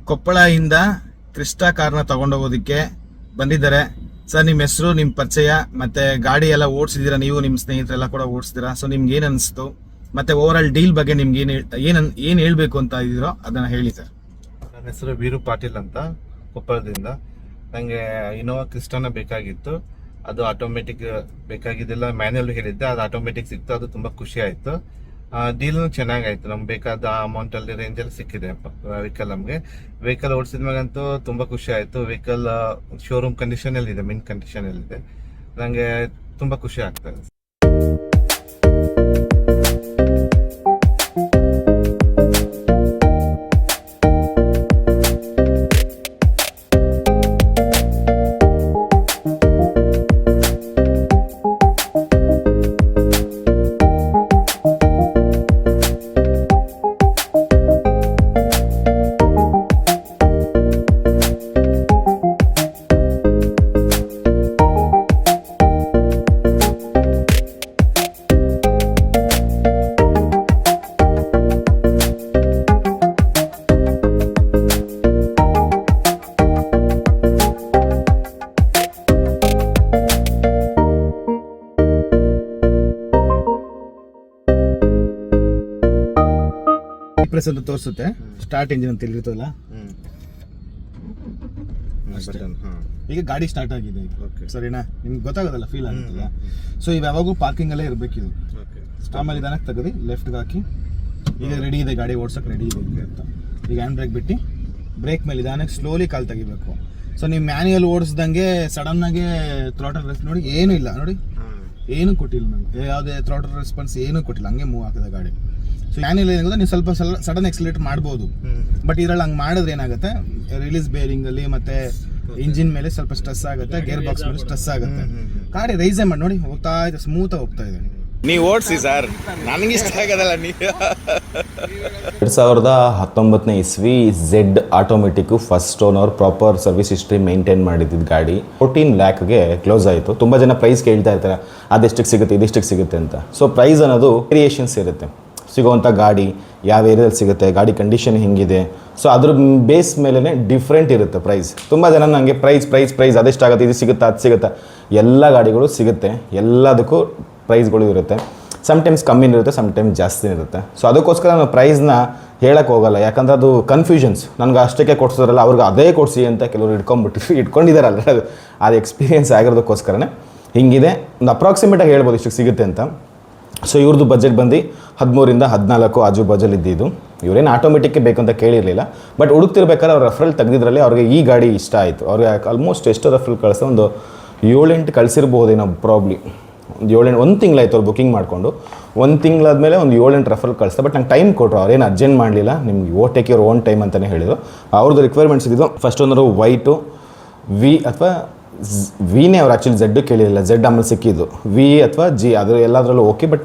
ಕೊಪ್ಪಳದಿಂದ Crysta ಕಾರ್ನ ತಗೊಂಡೋಗೋದಕ್ಕೆ ಬಂದಿದ್ದಾರೆ. Sir, ನಿಮ್ಮ ಹೆಸರು, ನಿಮ್ಮ ಪರಿಚಯ, ಮತ್ತೆ ಗಾಡಿ ಎಲ್ಲ ಓಡಿಸಿದ್ದೀರಾ, ನೀವು ನಿಮ್ಮ ಸ್ನೇಹಿತರೆಲ್ಲ ಕೂಡ ಓಡಿಸಿದ್ದೀರಾ. ಸೊ ನಿಮ್ಗೆ ಏನು ಅನಿಸ್ತು, ಮತ್ತೆ ಓವರ್ ಆಲ್ ಡೀಲ್ ಬಗ್ಗೆ ನಿಮ್ಗೆ ಏನು ಹೇಳ್ಬೇಕು ಅಂತ ಇದ್ದೀರೋ ಅದನ್ನ ಹೇಳಿ ಸರ್. ನನ್ನ ಹೆಸರು ವೀರು ಪಾಟೀಲ್ ಅಂತ, ಕೊಪ್ಪಳದಿಂದ. ನನಗೆ ಇನೋವಾ ಕ್ರಿಸ್ಟಾನ ಬೇಕಾಗಿತ್ತು. ಅದು ಆಟೋಮೆಟಿಕ್ ಬೇಕಾಗಿದ್ದಿಲ್ಲ, ಮ್ಯಾನ್ಯಲ್ ಹೇಳಿದ್ದೆ, ಅದು ಆಟೋಮೆಟಿಕ್ ಸಿಕ್ತು. ಅದು ತುಂಬ ಖುಷಿ ಆಯಿತು. ಡೀಲ್ನು ಚೆನ್ನಾಗಾಯ್ತು. ನಮ್ಗೆ ಬೇಕಾದ ಅಮೌಂಟಲ್ಲಿ ರೇಂಜಲ್ಲಿ ಸಿಕ್ಕಿದೆ ವೆಹಿಕಲ್. ನಮಗೆ ವೆಹಿಕಲ್ ಓಡಿಸಿದ್ಮೇಲಂತೂ ತುಂಬ ಖುಷಿ ಆಯಿತು. ವೆಹಿಕಲ್ ಶೋರೂಮ್ ಕಂಡೀಷನಲ್ಲಿದೆ, ಮಿನ್ ಕಂಡೀಷನಲ್ಲಿದೆ. ನನಗೆ ತುಂಬ ಖುಷಿ ಆಗ್ತದೆ. ಪ್ರೆಸ್ ಅಂತ ತೋರಿಸುತ್ತೆ, ಸ್ಟಾರ್ಟ್ ಇಂಜಿನ್ ಅಂತ ಇಲ್ಲಿರ್ತದಲ್ಲ. ಈಗ ಗಾಡಿ ಸ್ಟಾರ್ಟ್ ಆಗಿದೆ, ಸರಿನಾ? ನಿಮ್ಗೆ ಗೊತ್ತಾಗೋದಲ್ಲ, ಫೀಲ್ ಆಗ್ತದ. ಸೊ ಇವು ಯಾವಾಗೂ ಪಾರ್ಕಿಂಗ್ ಅಲ್ಲೇ ಇರಬೇಕಿದು. ಆಮೇಲೆ ಇದನ್ನ ತೆಗೆದು ಲೆಫ್ಟ್ಗೆ ಹಾಕಿ, ಈಗ ರೆಡಿ ಇದೆ, ಗಾಡಿ ಓಡ್ಸಕ್ಕೆ ರೆಡಿ ಇದೆ ಅಂತ. ಈಗ ಹ್ಯಾಂಡ್ ಬ್ರೇಕ್ ಬಿಟ್ಟು ಬ್ರೇಕ್ ಮೇಲೆ ನಿಧಾನಕ್ಕೆ ಸ್ಲೋಲಿ ಕಾಲು ತೆಗಿಬೇಕು. ಸೊ ನೀವು ಮ್ಯಾನ್ಯುಯಲ್ ಓಡಿಸ್ದಂಗೆ ಸಡನ್ ಆಗಿ ಥ್ರಾಟಲ್ ರೆಸ್ಪಾನ್ಸ್ ನೋಡಿ ಏನೂ ಇಲ್ಲ, ನೋಡಿ ಏನೂ ಕೊಟ್ಟಿಲ್ಲ ನನಗೆ, ಯಾವುದೇ ಥ್ರಾಟಲ್ ರೆಸ್ಪಾನ್ಸ್ ಏನೂ ಕೊಟ್ಟಿಲ್ಲ, ಹಂಗೆ ಮೂವ್ ಆಗ್ತದೆ ಗಾಡಿ. ಸೊ ಮ್ಯಾನ್ಯುಯಲ್ ಏನಾಗುತ್ತೆ, ನೀವು ಸ್ವಲ್ಪ ಸಡನ್ ಎಕ್ಸಲೇಟ್ ಮಾಡ್ಬೋದು, ಬಟ್ ಇದ್ರಲ್ಲಿ ಹಂಗೆ ಮಾಡಿದ್ರೆ ಏನಾಗುತ್ತೆ, ರಿಲೀಸ್ ಬೇರಿಂಗ್ ಅಲ್ಲಿ ಮತ್ತೆ ಇಂಜಿನ್ ಮೇಲೆ ಸ್ವಲ್ಪ ಸ್ಟ್ರೆಸ್ ಆಗುತ್ತೆ, ಗೇರ್ ಬಾಕ್ಸ್ ಮೇಲೆ ಸ್ಟ್ರೆಸ್ ಆಗುತ್ತೆ. ಗಾಡಿ ರೈಸೇ ಮಾಡಿ ನೋಡಿ, ಹೋಗ್ತಾ ಇದೆ, ಸ್ಮೂತ್ ಆಗಿ ಹೋಗ್ತಾ ಇದೆ. ನೀವು ಓಡಿಸಿ ಸರ್, ನನಗೆ ಇಷ್ಟ ಆಗೋದಲ್ಲ. ನೀವು 2019 ಇಸ್ವಿ Z automatic first owner, proper service history maintain ಮಾಡಿದ್ದು ಗಾಡಿ 14 ಲ್ಯಾಕ್ಗೆ ಕ್ಲೋಸ್ ಆಯಿತು. ತುಂಬ ಜನ ಪ್ರೈಸ್ ಕೇಳ್ತಾ ಇರ್ತಾರೆ, ಅದೆಷ್ಟಕ್ಕೆ ಸಿಗುತ್ತೆ, ಇದಿಷ್ಟಕ್ಕೆ ಸಿಗುತ್ತೆ ಅಂತ. ಸೊ ಪ್ರೈಸ್ ಅನ್ನೋದು ವೇರಿಯೇಷನ್ಸ್ ಇರುತ್ತೆ, ಸಿಗೋವಂಥ ಗಾಡಿ ಯಾವ ಏರಿಯಾದಲ್ಲಿ ಸಿಗುತ್ತೆ, ಗಾಡಿ ಕಂಡೀಷನ್ ಹೆಂಗಿದೆ, ಸೊ ಅದ್ರ ಬೇಸ್ ಮೇಲೇ ಡಿಫ್ರೆಂಟ್ ಇರುತ್ತೆ ಪ್ರೈಸ್. ತುಂಬ ಜನ ನನಗೆ ಪ್ರೈಸ್ ಅದೆಷ್ಟಾಗುತ್ತೆ, ಇದು ಸಿಗುತ್ತಾ, ಅದು ಸಿಗುತ್ತಾ. ಎಲ್ಲ ಗಾಡಿಗಳು ಸಿಗುತ್ತೆ, ಎಲ್ಲದಕ್ಕೂ ಪ್ರೈಸ್ಗಳು ಇರುತ್ತೆ. ಸಮ್ಟೈಮ್ಸ್ ಕಮ್ಮಿನೂ ಇರುತ್ತೆ, ಸಮ್ಟೈಮ್ಸ್ ಜಾಸ್ತಿ ಇರುತ್ತೆ. ಸೊ ಅದಕ್ಕೋಸ್ಕರ ನಾನು ಪ್ರೈಸ್ನ ಹೇಳಕ್ಕೆ ಹೋಗಲ್ಲ, ಯಾಕಂದರೆ ಅದು ಕನ್ಫ್ಯೂಷನ್ಸ್. ನನಗೆ ಅಷ್ಟಕ್ಕೆ ಕೊಡ್ಸೋದ್ರಲ್ಲ, ಅವ್ರಿಗೆ ಅದೇ ಕೊಡಿಸಿ ಅಂತ ಕೆಲವರು ಇಟ್ಕೊಂಡಿದ್ದಾರಲ್ಲ, ಅದು ಎಕ್ಸ್ಪೀರಿಯೆನ್ಸ್ ಆಗಿರೋದಕ್ಕೋಸ್ಕರನೇ ಹಿಂಗಿದೆ. ಒಂದು ಅಪ್ರಾಕ್ಸಿಮೇಟಾಗಿ ಹೇಳ್ಬೋದು ಇಷ್ಟಕ್ಕೆ ಸಿಗುತ್ತೆ ಅಂತ. ಸೊ ಇವ್ರದ್ದು ಬಜೆಟ್ ಬಂದು 13 ರಿಂದ 14 ಆಜು ಬಾಜಲ್ಲಿ ಇದ್ದಿದ್ದು. ಇವರೇನು ಆಟೋಮೆಟಿಕ್ಗೆ ಬೇಕು ಅಂತ ಕೇಳಿರಲಿಲ್ಲ, ಬಟ್ ಹುಡುಕ್ತಿರ್ಬೇಕಾದ್ರೆ ಅವ್ರು ರೆಫರಲ್ ತೆಗೆದಿದ್ರಲ್ಲಿ ಅವ್ರಿಗೆ ಈ ಗಾಡಿ ಇಷ್ಟ ಆಯಿತು. ಅವ್ರಿಗೆ ಆಲ್ಮೋಸ್ಟ್ ಎಷ್ಟು ರೆಫರಲ್ ಕಳಿಸ್ತಾ, ಒಂದು 7-8 ಕಳಿಸಿರ್ಬೋದೇನೋ ಪ್ರಾಬ್ಲಿ. ಒಂದು 7-8 ಒಂದು ತಿಂಗಳಾಯ್ತು ಅವ್ರು ಬುಕಿಂಗ್ ಮಾಡಿಕೊಂಡು. ಒಂದು ತಿಂಗಳಾದಮೇಲೆ ಒಂದು 7-8 ರೆಫರಲ್ ಕಳಿಸ್ತಾ. ಬಟ್ ನಂಗೆ ಟೈಮ್ ಕೊಟ್ಟರು, ಅವ್ರೇನು ಅರ್ಜೆಂಟ್ ಮಾಡಲಿಲ್ಲ, ನಿಮ್ಗೆ ಟೇಕ್ ಯುವರ್ ಓನ್ ಟೈಮ್ ಅಂತಲೇ ಹೇಳಿದರು. ಅವ್ರದ್ದು ರಿಕ್ವೈರ್ಮೆಂಟ್ಸ್ ಇದ್ದಿದ್ದು ಫಸ್ಟ್ ಒಂದು ವೈಟು ವಿ ಅಥವಾ ವಿನೇ. ಅವ್ರು ಆ್ಯಕ್ಚುಲಿ ಝೆಡ್ಡು ಕೇಳಿರಲಿಲ್ಲ, ಝೆಡ್ ಆಮೇಲೆ ಸಿಕ್ಕಿದ್ದು ವಿ ಅಥವಾ ಜಿ, ಅದು ಎಲ್ಲದರಲ್ಲೂ ಓಕೆ, ಬಟ್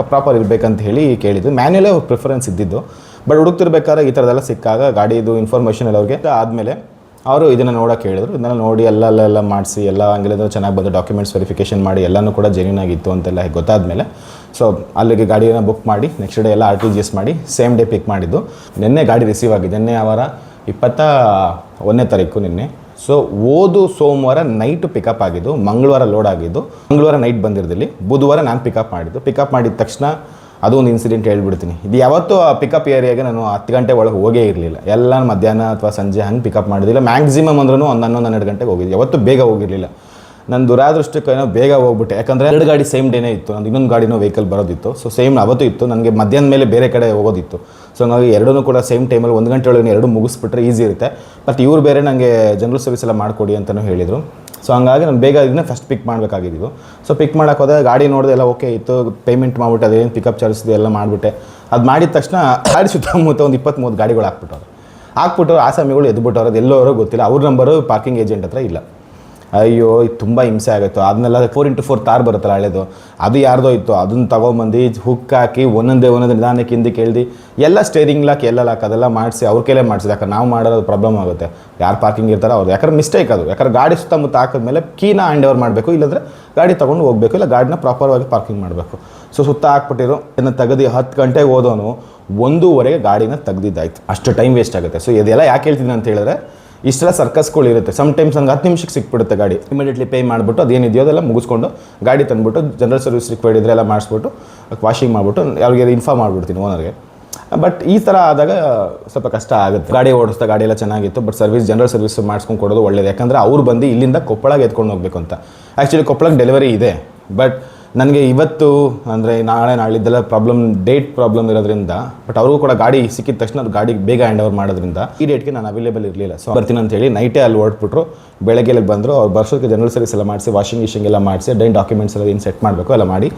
ಪ್ರಾಪರ್ ಇರಬೇಕಂತ ಹೇಳಿ ಕೇಳಿದ್ದು. ಮ್ಯಾನ್ಯಲೇ ಅವ್ರ ಪ್ರಿಫರೆನ್ಸ್ ಇದ್ದಿದ್ದು. ಬಟ್ ಹುಡುಕ್ತಿರ್ಬೇಕಾದ್ರೆ ಈ ಥರದ್ದೆಲ್ಲ ಸಿಕ್ಕಾಗ ಗಾಡಿದು ಇನ್ಫಾರ್ಮೇಷನ್ ಎಲ್ಲ ಅವ್ರಿಗೆ ಆದಮೇಲೆ ಅವರು ಇದನ್ನು ನೋಡೋಕೆ ಹೇಳಿದ್ರು. ಇದನ್ನೆಲ್ಲ ನೋಡಿ ಎಲ್ಲ ಮಾಡಿಸಿ ಎಲ್ಲ ಹಂಗೆಲ್ಲ ಚೆನ್ನಾಗಿ ಬಂದು ಡಾಕ್ಯುಮೆಂಟ್ಸ್ ವೆರಿಫಿಕೇಷನ್ ಮಾಡಿ ಎಲ್ಲನೂ ಕೂಡ ಜೆನ್ಯೂನ್ ಆಗಿತ್ತು ಅಂತೆಲ್ಲ ಗೊತ್ತಾದಮೇಲೆ ಸೊ ಅಲ್ಲಿಗೆ ಗಾಡಿಯನ್ನು ಬುಕ್ ಮಾಡಿ ನೆಕ್ಸ್ಟ್ ಡೇ ಎಲ್ಲ RTGS ಮಾಡಿ ಸೇಮ್ ಡೇ ಪಿಕ್ ಮಾಡಿದ್ದು. ನಿನ್ನೆ ಗಾಡಿ ರಿಸೀವ್ ಆಗಿದೆ, ನಿನ್ನೆ ಅವರ 21ನೇ ತಾರೀಕು ನಿನ್ನೆ. ಸೊ ಸೋಮವಾರ ನೈಟು ಪಿಕಪ್ ಆಗಿದ್ದು, ಮಂಗಳವಾರ ಲೋಡ್ ಆಗಿದ್ದು, ಮಂಗಳವಾರ ನೈಟ್ ಬಂದಿರೋದಿಲ್ಲಿ, ಬುಧವಾರ ನಾನು ಪಿಕಪ್ ಮಾಡಿದ್ದು. ಪಿಕಪ್ ಮಾಡಿದ ತಕ್ಷಣ ಅದು ಒಂದು ಇನ್ಸಿಡೆಂಟ್ ಹೇಳ್ಬಿಡ್ತೀನಿ. ಇದು ಯಾವತ್ತೂ ಆ ಪಿಕಪ್ ಏರಿಯಾಗೆ ನಾನು 10 ಗಂಟೆ ಒಳಗೆ ಹೋಗೇ ಇರಲಿಲ್ಲ. ಎಲ್ಲ ಮಧ್ಯಾಹ್ನ ಅಥವಾ ಸಂಜೆ ಹಂಗೆ ಪಿಕಪ್ ಮಾಡಿದಿಲ್ಲ. ಮ್ಯಾಕ್ಸಿಮಮ್ ಅಂದ್ರೂ ಒಂದು 11-12 ಗಂಟೆಗೆ ಹೋಗಿದ್ದೆ. ಯಾವತ್ತೂ ಬೇಗ ಹೋಗಿರಲಿಲ್ಲ. ನನ್ನ ದುರಾದೃಷ್ಟಕ್ಕೆ ಏನೋ ಬೇಗ ಹೋಗ್ಬಿಟ್ಟೆ, ಯಾಕಂದರೆ 2 ಗಾಡಿ ಸೇಮ್ ಡೇನೇ ಇತ್ತು. ನಂದು ಇನ್ನೊಂದು ಗಾಡಿನೋ ವೆಹಿಕಲ್ ಬರೋದಿತ್ತು. ಸೊ ಸೇಮ್ ಅವತ್ತು ಇತ್ತು, ನನಗೆ ಮಧ್ಯಾಹ್ನ ಮೇಲೆ ಬೇರೆ ಕಡೆ ಹೋಗೋದಿತ್ತು. ಸೊ ಹಂಗಾಗಿ ಎರಡೂ ಕೂಡ ಸೇಮ್ ಟೈಮಲ್ಲಿ 1 ಗಂಟೆ ಒಳಗೆ 2 ಮುಗಿಸ್ಬಿಟ್ರೆ ಈಸಿ ಇರುತ್ತೆ. ಬಟ್ ಇವ್ರು ಬೇರೆ ನನಗೆ ಜನರಲ್ ಸರ್ವಿಸ್ ಎಲ್ಲ ಮಾಡಿಕೊಡಿ ಅಂತಲೂ ಹೇಳಿದರು. ಸೊ ಹಂಗಾಗಿ ನಾನು ಬೇಗ ಇದನ್ನ ಫಸ್ಟ್ ಪಿಕ್ ಮಾಡಬೇಕಾಗಿದ್ದು. ಸೊ ಪಿಕ್ ಮಾಡೋಕೆ ಹೋದಾಗ ಗಾಡಿ ನೋಡಿದೆ, ಎಲ್ಲ ಓಕೆ ಇತ್ತು. ಪೇಮೆಂಟ್ ಮಾಡಿಬಿಟ್ಟು ಅದೇನು ಪಿಕಪ್ ಚಾರ್ಜಸ್ ಎಲ್ಲ ಮಾಡಿಬಿಟ್ಟೆ. ಅದು ಮಾಡಿದ ತಕ್ಷಣ ಗಾಡಿ ಸುತ್ತಮುತ್ತ ಒಂದು 20-30 ಗಾಡಿಗಳು ಹಾಕ್ಬಿಟ್ಟವ್ರು. ಆಸಾಮಿಗಳು ಎದ್ಬಿಟ್ಟವ್ರು, ಅದು ಎಲ್ಲೋರೋ ಗೊತ್ತಿಲ್ಲ. ಅವ್ರ ನಂಬರು ಪಾರ್ಕಿಂಗ್ ಏಜೆಂಟ್ ಹತ್ರ ಇಲ್ಲ. ಅಯ್ಯೋ ಇದು ತುಂಬ ಹಿಂಸೆ ಆಗುತ್ತೆ. ಅದನ್ನೆಲ್ಲ 4x4 ತಾರ್ ಬರುತ್ತಲ್ಲ ಹಳೇದು, ಅದು ಯಾರ್ದೋ ಇತ್ತು, ಅದನ್ನ ತೊಗೊಂಬಂದು ಹುಕ್ ಹಾಕಿ ಒಂದೊಂದೇ ನಿಧಾನಕ್ಕೆ ಹಿಂದಕ್ಕೆ ಎಳ್ದು ಎಲ್ಲ ಸ್ಟೇರಿಂಗ್ ಲಾಕ್ ಎಲ್ಲ ಲಾಕ್ ಅದೆಲ್ಲ ಮಾಡಿಸಿ ಅವ್ರ ಕೈಲೇ ಮಾಡಿಸಿದೆ. ಯಾಕಂದ್ರೆ ನಾವು ಮಾಡೋದು ಪ್ರಾಬ್ಲಮ್ ಆಗುತ್ತೆ, ಯಾರು ಪಾರ್ಕಿಂಗ್ ಇರ್ತಾರೋ ಅವ್ರು. ಯಾಕಂದ್ರೆ ಮಿಸ್ಟೇಕ್ ಅದು, ಯಾಕಂದ್ರೆ ಗಾಡಿ ಸುತ್ತಮುತ್ತ ಹಾಕಿದ್ಮೇಲೆ ಕೀನ ಹ್ಯಾಂಡ್ ಓವರ್ ಮಾಡಬೇಕು, ಇಲ್ಲಾಂದರೆ ಗಾಡಿ ತೊಗೊಂಡು ಹೋಗಬೇಕು, ಇಲ್ಲ ಗಾಡಿನ ಪ್ರಾಪರ್ವಾಗಿ ಪಾರ್ಕಿಂಗ್ ಮಾಡಬೇಕು. ಸೊ ಸುತ್ತ ಹಾಕ್ಬಿಟ್ಟಿರು ಇದನ್ನು ತೆಗೆದು 10 ಗಂಟೆಗೆ ಹೋದವನು 1:30ಗೆ ಗಾಡಿನ ತೆಗ್ದಿದ್ದಾಯ್ತು. ಅಷ್ಟು ಟೈಮ್ ವೇಸ್ಟ್ ಆಗುತ್ತೆ. ಸೊ ಇದೆಲ್ಲ ಯಾಕೆ ಹೇಳ್ತೀನಿ ಅಂತ ಹೇಳಿದ್ರೆ, ಇಷ್ಟೆಲ್ಲ ಸರ್ಕಸ್ಗಳು ಇರುತ್ತೆ. ಸಮ್ಟೈಮ್ಸ್ ನಂಗೆ 10 ನಿಮಿಷಕ್ಕೆ ಸಿಕ್ಬಿಡುತ್ತೆ ಗಾಡಿ. ಇಮಿಡಿಯೇಟ್ಲಿ ಪೇ ಮಾಡಿಬಿಟ್ಟು ಅದೇನಿದೆಯೋ ಅದೆಲ್ಲ ಮುಗಿಸ್ಕೊಂಡು ಗಾಡಿ ತಂದುಬಿಟ್ಟು ಜನರಲ್ ಸರ್ವಿಸ್ ರಿಕ್ವೈರ್ಡ್ ಇದ್ರೆ ಎಲ್ಲ ಮಾಡಿಸ್ಬಿಟ್ಟು ವಾಷಿಂಗ್ ಮಾಡಿಬಿಟ್ಟು ಅವ್ರಿಗೆ ಇನ್ಫಾರ್ಮ್ ಮಾಡಿಬಿಡ್ತೀನಿ ಓನರ್ಗೆ. ಬಟ್ ಈ ಥರ ಆದಾಗ ಸ್ವಲ್ಪ ಕಷ್ಟ ಆಗುತ್ತೆ. ಗಾಡಿ ಓಡಿಸ್ತಾ ಗಾಡಿ ಎಲ್ಲ ಚೆನ್ನಾಗಿತ್ತು, ಬಟ್ ಜನರಲ್ ಸರ್ವಿಸ್ ಮಾಡಿಸ್ಕೊಂಡು ಕೊಡೋದು ಒಳ್ಳೇದು. ಯಾಕಂದರೆ ಅವ್ರು ಬಂದು ಇಲ್ಲಿಂದ ಕೊಪ್ಪಳಗೆ ಎತ್ಕೊಂಡು ಹೋಗ್ಬೇಕು ಅಂತ. ಆ್ಯಕ್ಚುಲಿ ಕೊಪ್ಪಳಕ್ಕೆ ಡೆಲಿವರಿ ಇದೆ, ಬಟ್ ನನಗೆ ಇವತ್ತು ಅಂದರೆ ನಾಳಿದ್ದೆಲ್ಲ ಡೇಟ್ ಪ್ರಾಬ್ಲಮ್ ಇರೋದ್ರಿಂದ, ಬಟ್ ಅವ್ರಿಗೂ ಕೂಡ ಗಾಡಿ ಸಿಕ್ಕಿದ ತಕ್ಷಣ ಅದು ಗಾಡಿ ಬೇಗ ಹ್ಯಾಂಡ್ ಓವರ್ ಮಾಡೋದ್ರಿಂದ ಈ ಡೇಟ್ಗೆ ನಾನು ಅವೈಲೇಬಲ್ ಇರಲಿಲ್ಲ. ಸೊ ಬರ್ತೀನಿ ಅಂತ ಹೇಳಿ ನೈಟೇ ಅಲ್ಲಿ ಹೊರಟ್ಬಿಟ್ರು. ಬೆಳಗ್ಗೆ ಬಂದರು, ಅವ್ರು ಬರ್ಸೋಕ್ಕೆ ಜನರಲ್ ಸರ್ವಿಸ್ ಎಲ್ಲ ಮಾಡಿಸಿ ವಾಷಿಂಗ್ ಎಲ್ಲ ಮಾಡಿಸಿ ಡಾಕ್ಯುಮೆಂಟ್ಸ್ ಎಲ್ಲ ಏನು ಸೆಟ್ ಮಾಡಬೇಕು ಎಲ್ಲ ಮಾಡಿ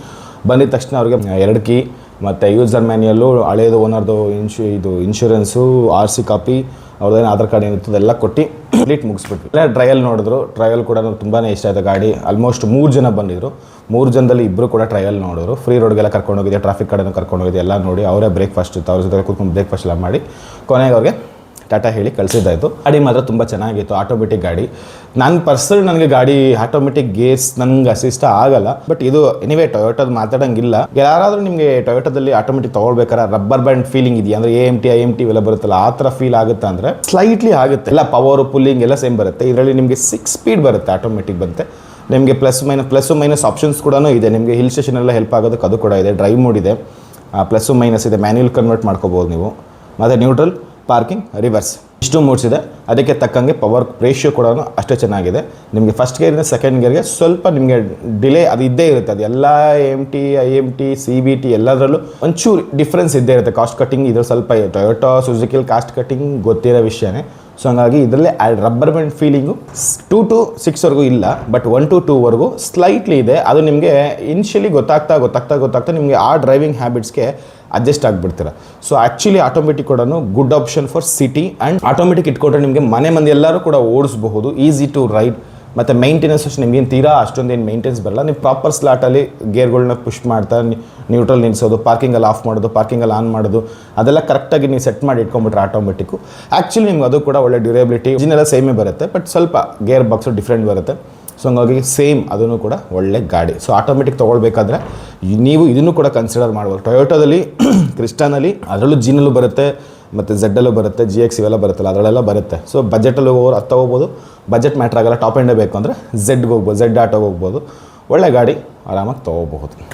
ಬಂದಿದ ತಕ್ಷಣ ಅವ್ರಿಗೆ 2 ಕೀ ಮತ್ತು ಯೂಸರ್ ಮ್ಯಾನ್ಯಲ್ಲು, ಹಳೇದು ಓನರ್ದು ಇನ್ಶೂರೆನ್ಸು, RC ಕಾಪಿ, ಅವ್ರದ್ದೇನು ಆಧಾರ್ ಕಾರ್ಡ್ ಏನಿತ್ತು ಎಲ್ಲ ಕೊಟ್ಟು ಕಂಪ್ಲೀಟ್ ಮುಗಿಸ್ಬಿಟ್ವಿ. ಎಲ್ಲ ಟ್ರಯಲ್ ನೋಡಿದ್ರು. ಟ್ರಯಲ್ ಕೂಡ ತುಂಬಾ ಇಷ್ಟ ಆಯಿತು ಗಾಡಿ. ಆಲ್ಮೋಸ್ಟ್ 3 ಜನ ಬಂದಿದ್ರು. 3 ಜನದಲ್ಲಿ 2 ಕೂಡ ಟ್ರಯಲ್ ನೋಡಿದ್ರು. ಫ್ರೀ ರೋಡ್ಗೆಲ್ಲ ಕರ್ಕೊಂಡೋಗಿದ್ದೆ, ಟ್ರಾಫಿಕ್ ಕಡೆನೂ ಕರ್ಕೊಂಡೋಗಿದ್ದೆ, ಎಲ್ಲ ನೋಡಿ ಅವರೇ ಬ್ರೇಕ್ಫಾಸ್ಟ್ ಇತ್ತು, ಅವ್ರ ಜೊತೆ ಕೂತ್ಕೊಂಡು ಬ್ರೇಕ್ಫಾಸ್ಟ್ ಎಲ್ಲ ಮಾಡಿ ಕೊನೆಗೆ ಅವ್ರಿಗೆ ಟಾಟಾ ಹೇಳಿ ಕಳಿಸಿದ್ದಾಯಿತು. ಗಾಡಿ ಮಾತ್ರ ತುಂಬ ಚೆನ್ನಾಗಿತ್ತು, ಆಟೋಮೆಟಿಕ್ ಗಾಡಿ. ನನಗೆ ಗಾಡಿ ಆಟೋಮೆಟಿಕ್ ಗೇರ್ಸ್ ನನಗೆ ಅಸಿಷ್ಟ ಆಗಲ್ಲ, ಬಟ್ ಇದು ಎನಿವೇ ಟೊಯೋಟೋದು ಮಾತಾಡೋಂಗಿಲ್ಲ. ಯಾರಾದರೂ ನಿಮಗೆ ಟೊಯೋಟೋದಲ್ಲಿ ಆಟೋಮೆಟಿಕ್ ತೊಗೊಳ್ಬೇಕಾದ್ರೆ ರಬ್ಬರ್ ಬ್ಯಾಂಡ್ ಫೀಲಿಂಗ್ ಇದೆಯಾ ಅಂದರೆ AMT ಇವೆಲ್ಲ ಬರುತ್ತಲ್ಲ ಆ ಥರ ಫೀಲ್ ಆಗುತ್ತೆ ಅಂದರೆ ಸ್ಲೈಟ್ಲಿ ಆಗುತ್ತೆ. ಎಲ್ಲ ಪವರು ಪುಲ್ಲಿಂಗ್ ಎಲ್ಲ ಸೇಮ್ ಬರುತ್ತೆ. ಇದರಲ್ಲಿ ನಿಮಗೆ 6 ಸ್ಪೀಡ್ ಬರುತ್ತೆ, ಆಟೋಮೆಟಿಕ್ ಬಂತೆ. ನಿಮಗೆ ಪ್ಲಸ್ ಮೈನಸ್ ಆಪ್ಷನ್ಸ್ ಕೂಡ ಇದೆ. ನಿಮಗೆ ಹಿಲ್ ಸ್ಟೇಷನ್ ಎಲ್ಲ ಹೆಲ್ಪ್ ಆಗೋದಕ್ಕೆ ಅದು ಕೂಡ ಇದೆ. ಡ್ರೈವ್ ಮೋಡ್ ಇದೆ, ಪ್ಲಸ್ಸು ಮೈನಸ್ ಇದೆ, ಮ್ಯಾನ್ಯುಯಲ್ ಕನ್ವರ್ಟ್ ಮಾಡ್ಕೋಬೋದು ನೀವು. ಮತ್ತು ನ್ಯೂಟ್ರಲ್, ಪಾರ್ಕಿಂಗ್, ರಿವರ್ಸ್ ಇಷ್ಟು ಮೋಡ್ಸ್ ಇದೆ. ಅದಕ್ಕೆ ತಕ್ಕಂಗೆ ಪವರ್ ರೇಷಿಯೋ ಕೂಡ ಅಷ್ಟೇ ಚೆನ್ನಾಗಿದೆ. ನಿಮಗೆ ಫಸ್ಟ್ ಗೇರಿಂದ ಸೆಕೆಂಡ್ ಗೇರ್ಗೆ ಸ್ವಲ್ಪ ನಿಮಗೆ ಡಿಲೇ ಅದು ಇದ್ದೇ ಇರುತ್ತೆ. ಅದು ಎಲ್ಲ AMT, IMT, CVT ಎಲ್ಲದರಲ್ಲೂ ಒಂಚೂರು ಡಿಫ್ರೆನ್ಸ್ ಇದ್ದೇ ಇರುತ್ತೆ. ಕಾಸ್ಟ್ ಕಟ್ಟಿಂಗ್ ಇದ್ರ ಸ್ವಲ್ಪ ಟೊಯೋಟೋ ಸುಜುಕಿಯಲ್ಲಿ ಕಾಸ್ಟ್ ಕಟ್ಟಿಂಗ್ ಗೊತ್ತಿರೋ ವಿಷಯನೇ. ಸೊ ಹಂಗಾಗಿ ಇದರಲ್ಲೇ ರಬ್ಬರ್ ಬ್ಯಾಂಡ್ ಫೀಲಿಂಗು 2 to 6ವರೆಗೂ ಇಲ್ಲ, ಬಟ್ 1 to 2ವರೆಗೂ ಸ್ಲೈಟ್ಲಿ ಇದೆ. ಅದು ನಿಮಗೆ ಇನಿಷಿಯಲಿ ಗೊತ್ತಾಗ್ತಾ ನಿಮಗೆ ಆ ಡ್ರೈವಿಂಗ್ ಹ್ಯಾಬಿಟ್ಸ್ಗೆ ಅಡ್ಜಸ್ಟ್ ಆಗಿಬಿಡ್ತೀರ. ಸೊ ಆ್ಯಕ್ಚುಲಿ ಆಟೋಮೆಟಿಕ್ ಕೂಡ good option for city. And automatic ಇಟ್ಕೊಂಡ್ರೆ ನಿಮಗೆ ಮಂದಿ ಎಲ್ಲರೂ ಕೂಡ ಓಡಿಸ್ಬಹುದು, ಈಸಿ ಟು ರೈಡ್. ಮತ್ತು ಮೈಂಟೆನೆನ್ಸ್ ಅಷ್ಟು ನಿಮಗೇನು ತೀರಾ ಅಷ್ಟೊಂದೇನು ಮೈಂಟೆನೆನ್ಸ್ ಬರಲ್ಲ. ನೀವು ಪ್ರಾಪರ್ ಸ್ಲಾಟಲ್ಲಿ ಗೇರ್ಗಳನ್ನ ಪುಷ್ ಮಾಡ್ತಾ ನ್ಯೂಟ್ರಲ್ ನಿಲ್ಲಿಸೋದು, ಪಾರ್ಕಿಂಗಲ್ಲಿ ಆಫ್ ಮಾಡೋದು, ಪಾರ್ಕಿಂಗಲ್ಲಿ ಆನ್ ಮಾಡೋದು, ಅದೆಲ್ಲ ಕರೆಕ್ಟಾಗಿ ನೀವು ಸೆಟ್ ಮಾಡಿ ಇಟ್ಕೊಂಡ್ಬಿಟ್ರೆ ಆಟೋಮೆಟಿಕ್ಕು. ಆ್ಯಕ್ಚುಲಿ ನಿಮ್ಗೆ ಅದು ಕೂಡ ಒಳ್ಳೆ ಡ್ಯೂರೇಬಿಲಿಟಿ, ಇಂಜಿನೆಲ್ಲ ಸೇಮೇ ಬರುತ್ತೆ, ಬಟ್ ಸ್ವಲ್ಪ ಗೇರ್ ಬಾಕ್ಸು ಡಿಫ್ರೆಂಟ್ ಬರುತ್ತೆ. ಸೊ ಹಂಗಾಗಿ ಸೇಮ್ ಅದನ್ನು ಕೂಡ ಒಳ್ಳೆ ಗಾಡಿ. ಸೊ ಆಟೋಮೆಟಿಕ್ ತೊಗೊಳ್ಬೇಕಾದ್ರೆ ನೀವು ಇದನ್ನು ಕೂಡ ಕನ್ಸಿಡರ್ ಮಾಡ್ಬೋದು. ಟೊಯೋಟೋದಲ್ಲಿ ಕ್ರಿಸ್ಟಾನಲ್ಲಿ ಅದರಲ್ಲೂ G-ನಲ್ಲೂ ಬರುತ್ತೆ, ಮತ್ತು Z-ಅಲ್ಲೂ ಬರುತ್ತೆ, GX ಇವೆಲ್ಲ ಬರುತ್ತಲ್ಲ ಅದರಲ್ಲೆಲ್ಲ ಬರುತ್ತೆ. ಸೊ ಬಜೆಟಲ್ಲಿ ಹೋಗೋರು ಅದು ತೊಗೋಬೋದು. ಬಜೆಟ್ ಮ್ಯಾಟ್ರ್ ಆಗಲ್ಲ, ಟಾಪ್ ಎಂಡೇ ಬೇಕು ಅಂದರೆ Z ಆಟೋಗೆ ಹೋಗ್ಬೋದು. ಒಳ್ಳೆ ಗಾಡಿ, ಆರಾಮಾಗಿ ತೊಗೋಬಹುದು.